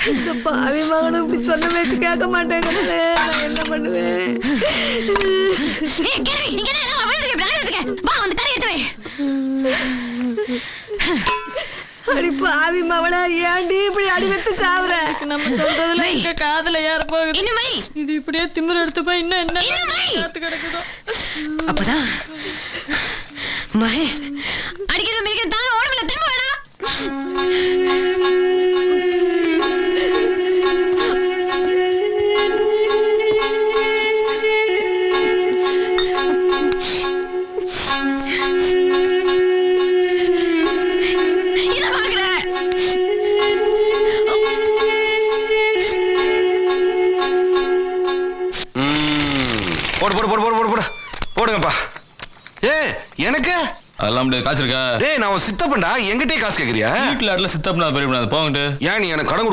இந்த பாவி மகனும் இப்படி சொன்ன பேச்சு கேட்க மாட்டேங்கிறே. நான் என்ன பண்ணுவேன்? அடி பாவி மவளை, ஏன்டி இப்படி அடி வெத்து சாவுற? நம்ம சொல்றதுல எங்க காதுல ஏற போகுது. இது இப்படியே திமிர எடுத்து போய் இன்னும் என்ன காத்து கிடக்குதோ. அப்பதான் மகே அடிக்கிற மிதிக்கிற தாங்க ஓடல திரும்ப வேணா. போடுங்கப்பா. எனக்கு அதெல்லாம் காசு இருக்கா? நான் சித்தப்பண்டா, எங்கிட்டே காசு கேக்குறியா? வீட்டுல சித்தப்பா பெரிய போங்கிட்டு. ஏன் நீ எனக்கு கடன்